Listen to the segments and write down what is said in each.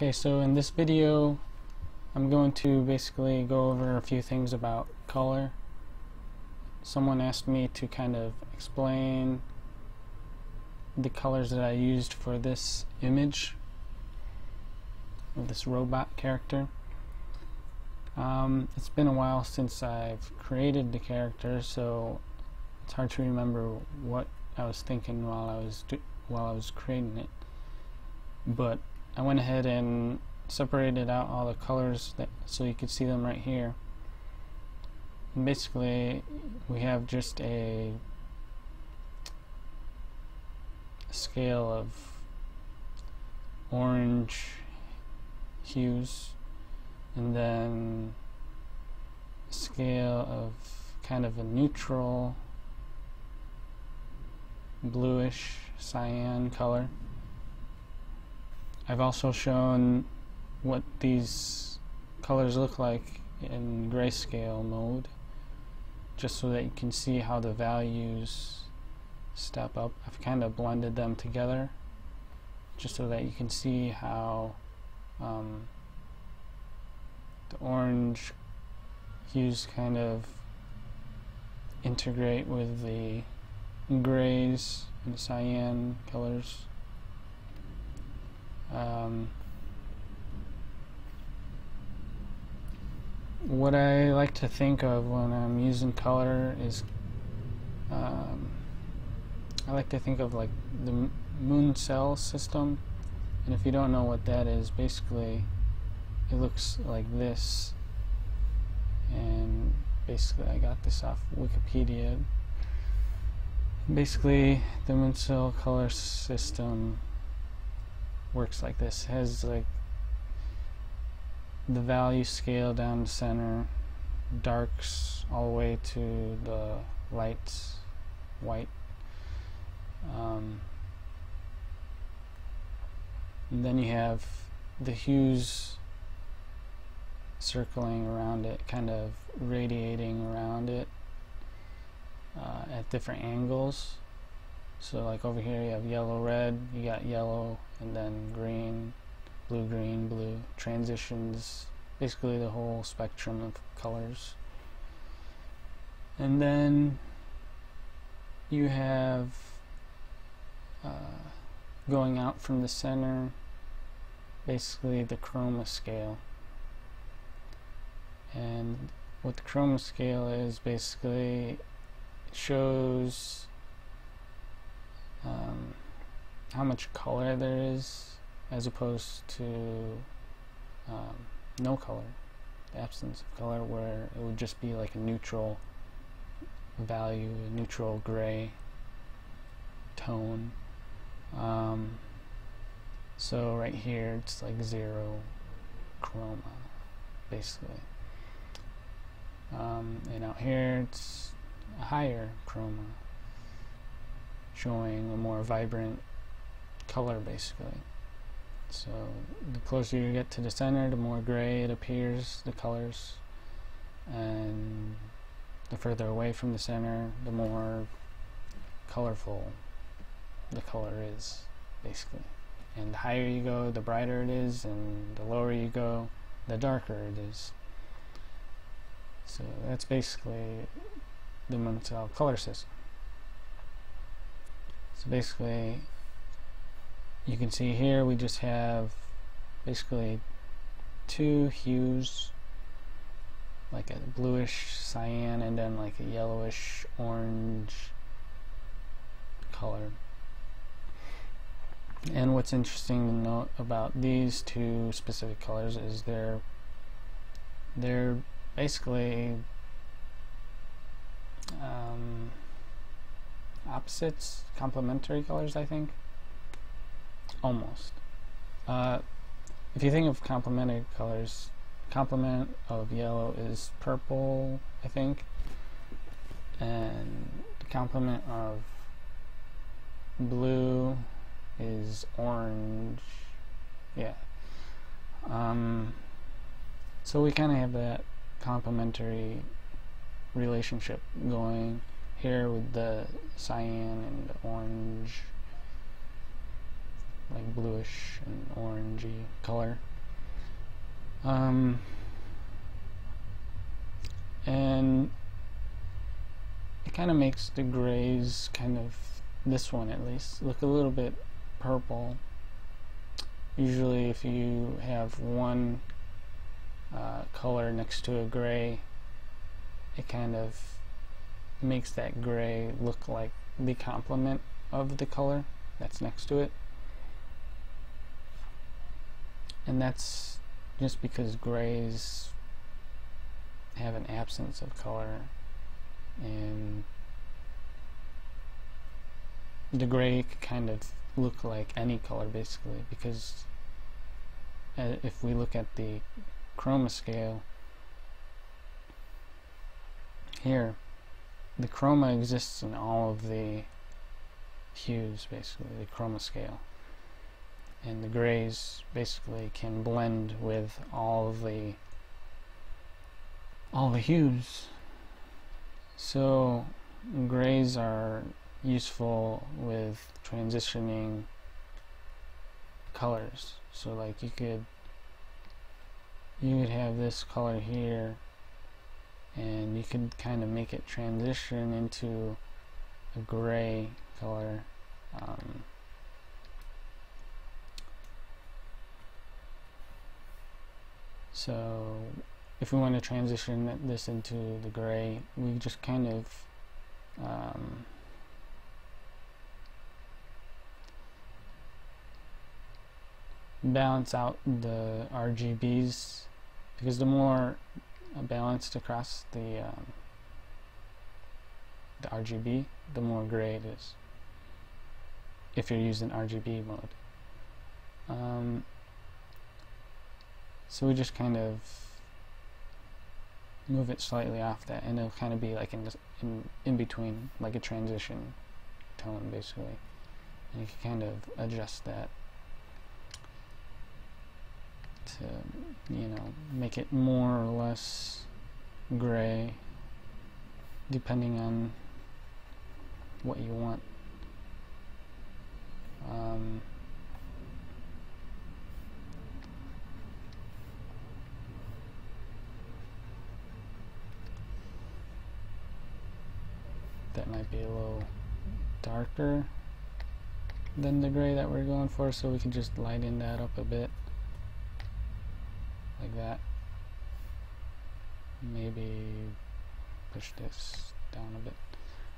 Okay, so in this video I'm going to basically go over a few things about color. Someone asked me to kind of explain the colors that I used for this image of this robot character. It's been a while since I've created the character, so it's hard to remember what I was thinking while I was creating it. But I went ahead and separated out all the colors so you could see them right here. And basically, we have just a scale of orange hues, and then a scale of kind of a neutral bluish cyan color. I've also shown what these colors look like in grayscale mode, just so that you can see how the values step up. I've kind of blended them together just so that you can see how the orange hues kind of integrate with the grays and the cyan colors. What I like to think of when I'm using color is I like to think of like the munsell system, and if you don't know what that is, basically it looks like this, and basically I got this off Wikipedia. Basically the munsell color system works like this. It has like the value scale down the center, darks all the way to the lights, white. And then you have the hues circling around it, kind of radiating around it at different angles. So like over here you have yellow, red, you got yellow, and then green, blue, transitions, basically the whole spectrum of colors. And then you have going out from the center, basically the chroma scale. And what the chroma scale is, basically it shows how much color there is, as opposed to no color, the absence of color, where it would just be like a neutral value, a neutral gray tone. So right here it's like zero chroma, basically. And out here it's a higher chroma, showing a more vibrant color, basically. So the closer you get to the center, the more gray it appears, the colors, and the further away from the center, the more colorful the color is, basically. And the higher you go, the brighter it is, and the lower you go, the darker it is. So that's basically the munsell color system. So basically, you can see here we just have basically two hues, like a bluish cyan and then like a yellowish orange color. And what's interesting to note about these two specific colors is they're basically opposites, complementary colors, I think. Almost. If you think of complementary colors, complement of yellow is purple, I think, and the complement of blue is orange. Yeah. So we kind of have that complementary relationship going here with the cyan and the orange. like bluish and orangey color. And it kind of makes the grays, this one at least, look a little bit purple. Usually if you have one color next to a gray, it kind of makes that gray look like the complement of the color that's next to it. And that's just because grays have an absence of color, and the gray could kind of look like any color basically, because if we look at the chroma scale here, the chroma exists in all of the hues, basically, the chroma scale, and the grays basically can blend with all the hues. So grays are useful with transitioning colors. So like you could have this color here, and you could kind of make it transition into a gray color. So if we want to transition this into the gray, we just kind of balance out the RGBs, because the more balanced across the RGB, the more gray it is, if you're using RGB mode. So we just kind of move it slightly off that, and it'll kind of be like in between, like a transition tone basically, and you can kind of adjust that to, make it more or less gray depending on what you want. That might be a little darker than the gray that we're going for, so we can just lighten that up a bit, like that. Maybe push this down a bit.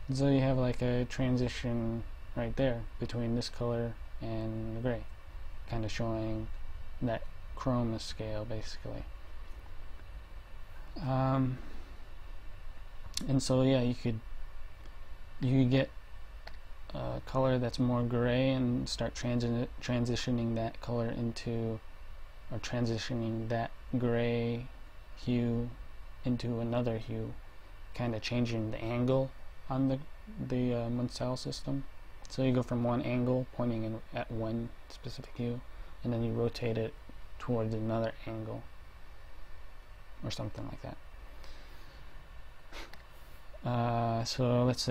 And so you have like a transition right there between this color and the gray, kind of showing that chroma scale basically. And so yeah, you could get a color that's more gray and start transitioning that color into, or transitioning that gray hue into another hue, kind of changing the angle on the munsell system. So you go from one angle pointing in at one specific hue, and then you rotate it towards another angle or something like that. So let's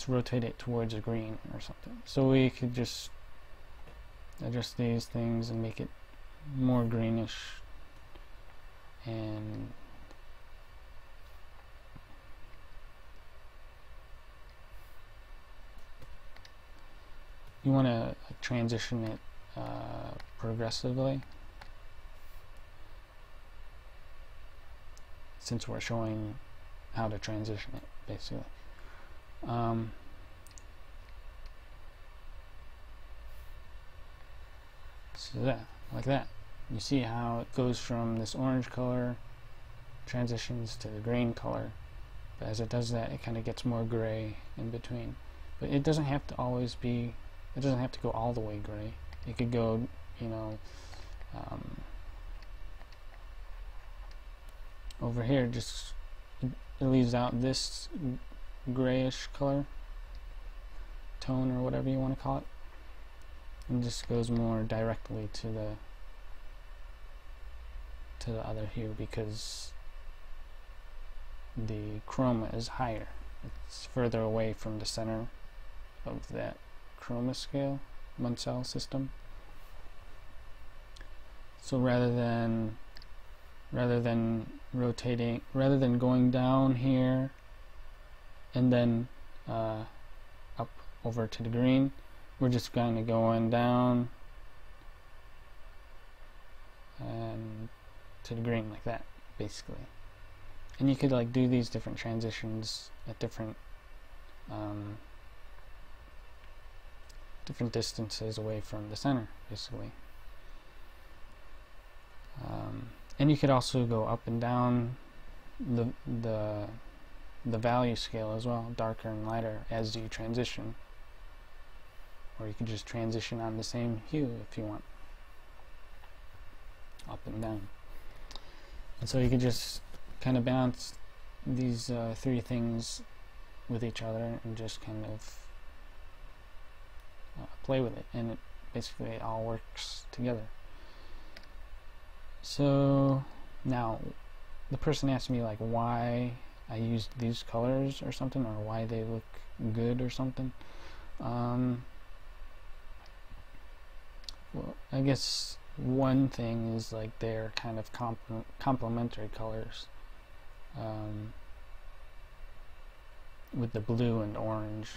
rotate it towards a green or something. So we could just adjust these things and make it more greenish, and you want to transition it progressively, since we're showing how to transition it basically. So that, like that, you see how it goes from this orange color, transitions to the green color, but as it does that, it kind of gets more gray in between. But it doesn't have to always be, it doesn't have to go all the way gray. It could go, over here, just it leaves out this grayish color tone, or whatever you want to call it, and just goes more directly to the other hue, because the chroma is higher. It's further away from the center of that chroma scale, munsell system. So rather than going down here and then up over to the green, we're just kind of going down and to the green like that, basically. And you could like do these different transitions at different distances away from the center, basically. And you could also go up and down the value scale as well, darker and lighter as you transition. Or you could just transition on the same hue if you want, up and down. And so you could just kind of bounce these three things with each other and just kind of play with it, and it basically all works together. So now the person asked me like why I used these colors or something, or why they look good or something. Well, I guess one thing is like they're kind of complementary colors, with the blue and orange,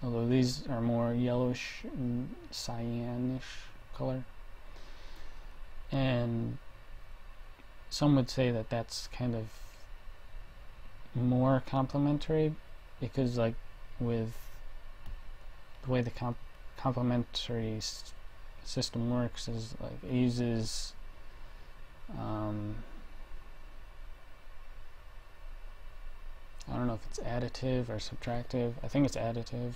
although these are more yellowish and cyanish color. And some would say that that's kind of more complementary, because like with the way the complementary system works is like it uses I don't know if it's additive or subtractive. I think it's additive,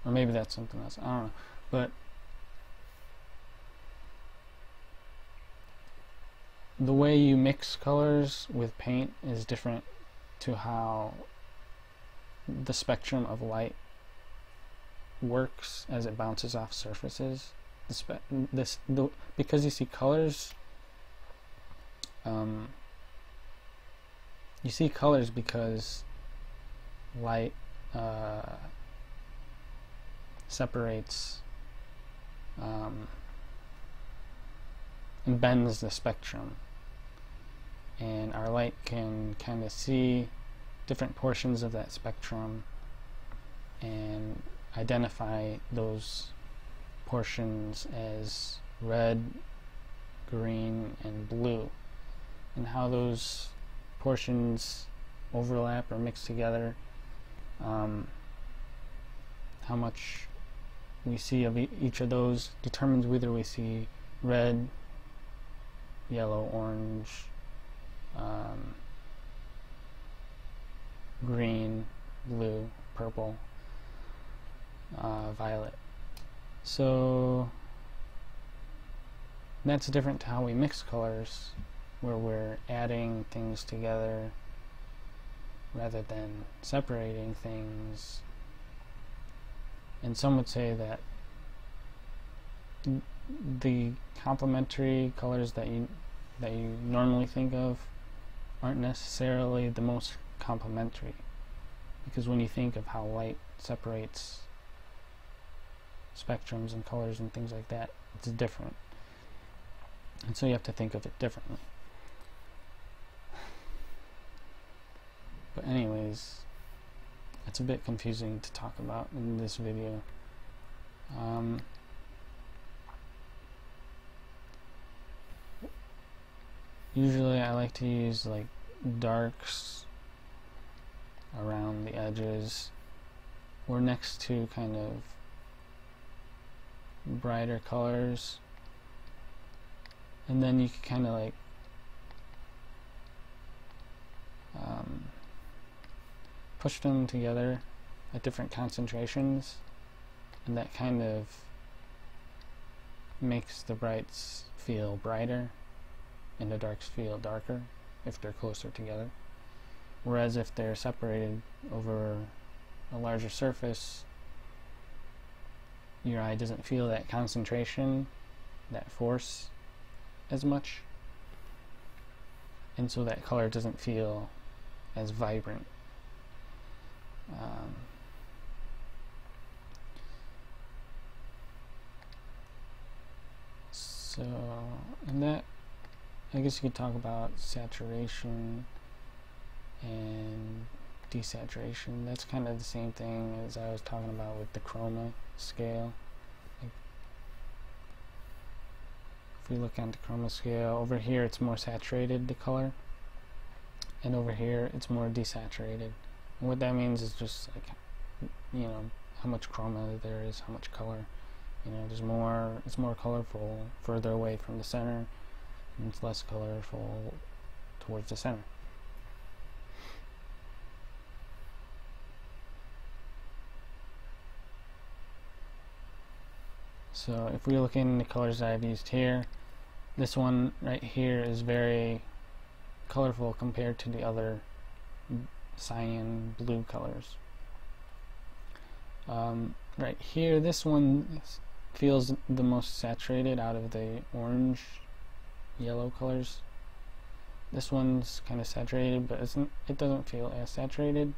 or maybe that's something else, I don't know. But the way you mix colors with paint is different to how the spectrum of light works as it bounces off surfaces. Because you see colors, because light separates and bends the spectrum, and our light can kind of see different portions of that spectrum and identify those portions as red, green, and blue, and how those portions overlap or mix together, how much we see of each of those determines whether we see red, yellow, orange, green, blue, purple, violet. So that's different to how we mix colors, where we're adding things together rather than separating things. And some would say that the complementary colors that you normally think of aren't necessarily the most complementary, because when you think of how light separates spectrums and colors and things like that, it's different, and so you have to think of it differently. But anyways, it's a bit confusing to talk about in this video. Usually I like to use like darks around the edges or next to kind of brighter colors, and then you can kind of like push them together at different concentrations, and that kind of makes the brights feel brighter and the darks feel darker if they're closer together. Whereas if they're separated over a larger surface, your eye doesn't feel that concentration, that force as much, and so that color doesn't feel as vibrant. So, and that, I guess you could talk about saturation and desaturation. That's kind of the same thing as I was talking about with the chroma scale. Like, if we look at the chroma scale, over here it's more saturated, the color, and over here it's more desaturated. And what that means is just like, you know, how much chroma there is, how much color. You know, there's more, it's more colorful further away from the center, and it's less colorful towards the center. So if we look in the colors that I've used here, this one right here is very colorful compared to the other cyan blue colors. Right here, this one feels the most saturated out of the orange yellow colors. This one's kind of saturated, but it doesn't feel as saturated.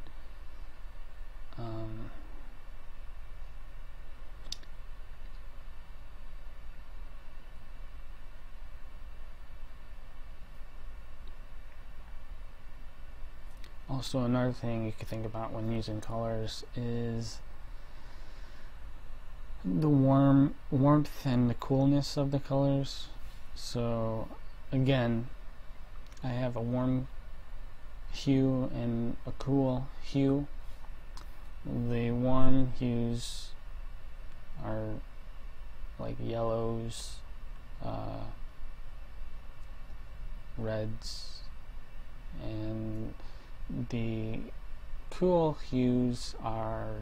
Also, another thing you could think about when using colors is the warmth and the coolness of the colors. So again, I have a warm hue and a cool hue. The warm hues are like yellows, reds, and the cool hues are,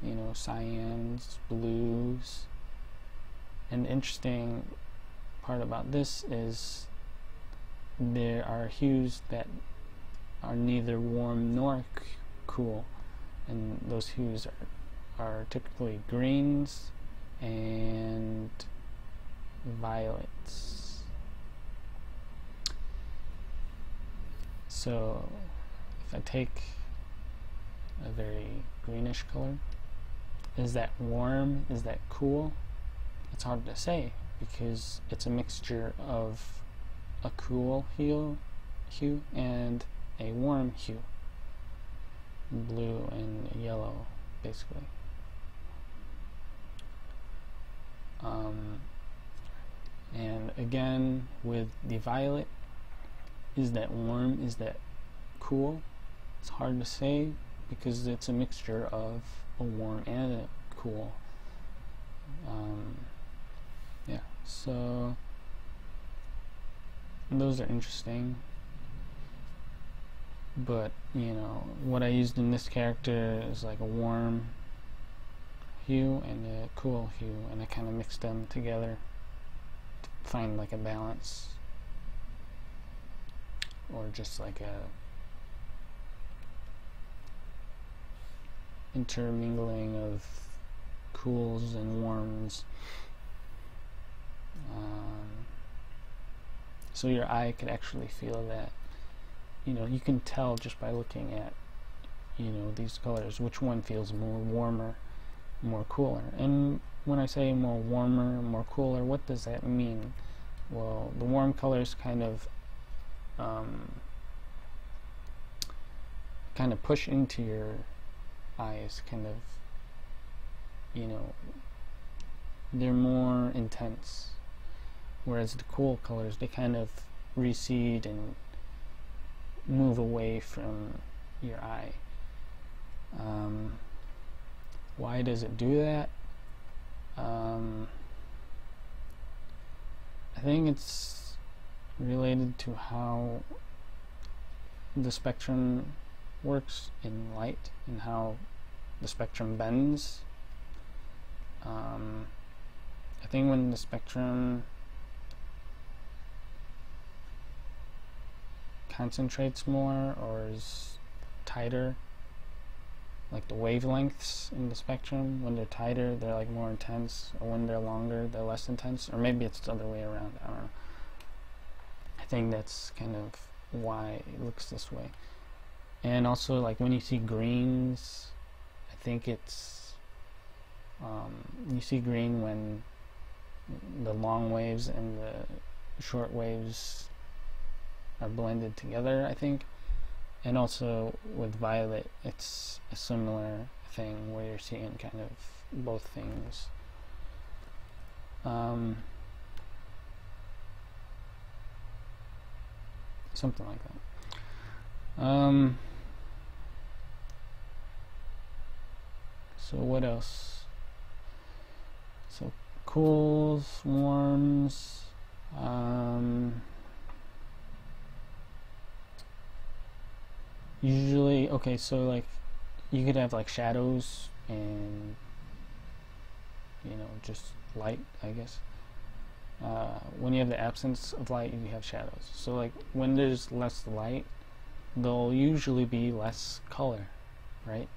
you know, cyans, blues. And the interesting part about this is there are hues that are neither warm nor cool, and those hues are typically greens and violets. So if I take a very greenish color, is that warm? Is that cool? It's hard to say because it's a mixture of a cool hue and a warm hue, blue and yellow basically. And again with the violet, is that warm? Is that cool? It's hard to say because it's a mixture of a warm and a cool. Yeah, so those are interesting. But, you know, what I used in this character is like a warm hue and a cool hue, and I kind of mixed them together to find like a balance, or just like a intermingling of cools and warms, so your eye could actually feel that. You know, you can tell just by looking at, you know, these colors which one feels more warmer, more cooler. And when I say more warmer, more cooler, what does that mean? Well, the warm colors kind of push into your eyes, kind of, you know, they're more intense, whereas the cool colors, they kind of recede and move away from your eye. Why does it do that? I think it's related to how the spectrum works in light and how the spectrum bends. I think when the spectrum concentrates more or is tighter, like the wavelengths in the spectrum, when they're tighter they're like more intense, or when they're longer they're less intense, or maybe it's the other way around, I don't know. I think that's kind of why it looks this way. And also, like when you see greens, I think it's you see green when the long waves and the short waves are blended together, I think. And also with violet, it's a similar thing where you're seeing kind of both things. Something like that. So what else? So cools, warms, usually, okay, so like you could have like shadows and, you know, just light, I guess. When you have the absence of light, you have shadows. So like when there's less light, there'll usually be less color, right?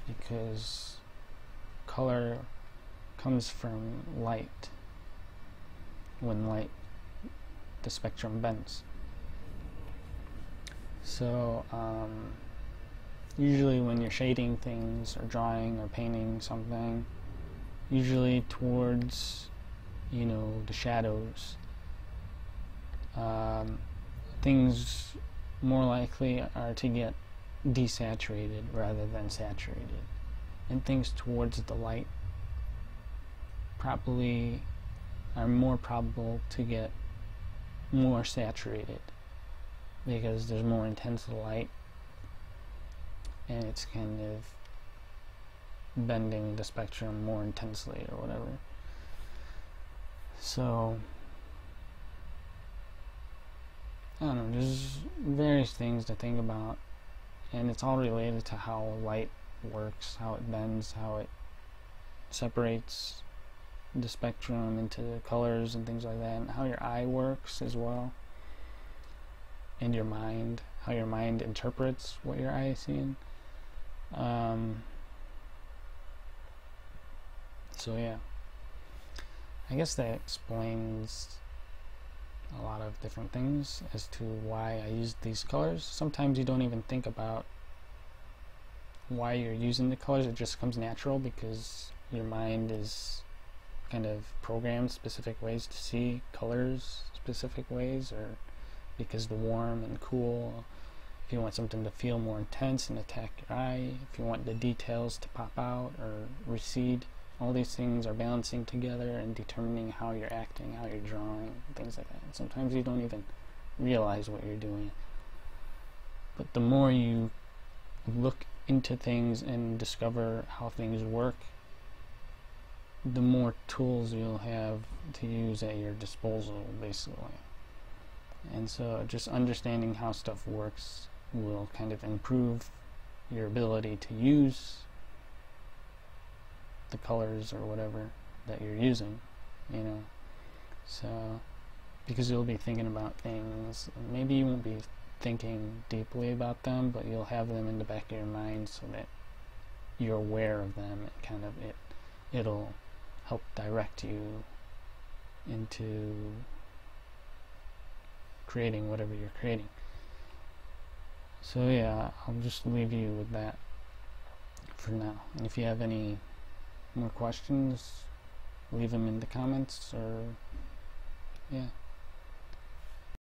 Because color comes from light. When light, the spectrum bends. So usually when you're shading things or drawing or painting something, usually towards, you know, the shadows, things more likely are to get desaturated rather than saturated, and things towards the light probably are more probable to get more saturated because there's more intense light and it's kind of bending the spectrum more intensely or whatever. So I don't know, there's various things to think about, and it's all related to how light works, how it bends, how it separates the spectrum into colors and things like that, and how your eye works as well, and your mind, how your mind interprets what your eye is seeing. So yeah, I guess that explains a lot of different things as to why I use these colors. Sometimes you don't even think about why you're using the colors, it just comes natural because your mind is kind of programmed specific ways to see colors specific ways, or because the warm and cool, if you want something to feel more intense and attack your eye, if you want the details to pop out or recede, all these things are balancing together and determining how you're acting, how you're drawing, things like that. And sometimes you don't even realize what you're doing. But the more you look into things and discover how things work, the more tools you'll have to use at your disposal, basically. And so just understanding how stuff works will kind of improve your ability to use the colors or whatever that you're using, you know. So because you'll be thinking about things, maybe you won't be thinking deeply about them, but you'll have them in the back of your mind so that you're aware of them, and kind of it'll help direct you into creating whatever you're creating. So yeah, I'll just leave you with that for now. And if you have any more questions, leave them in the comments, or yeah.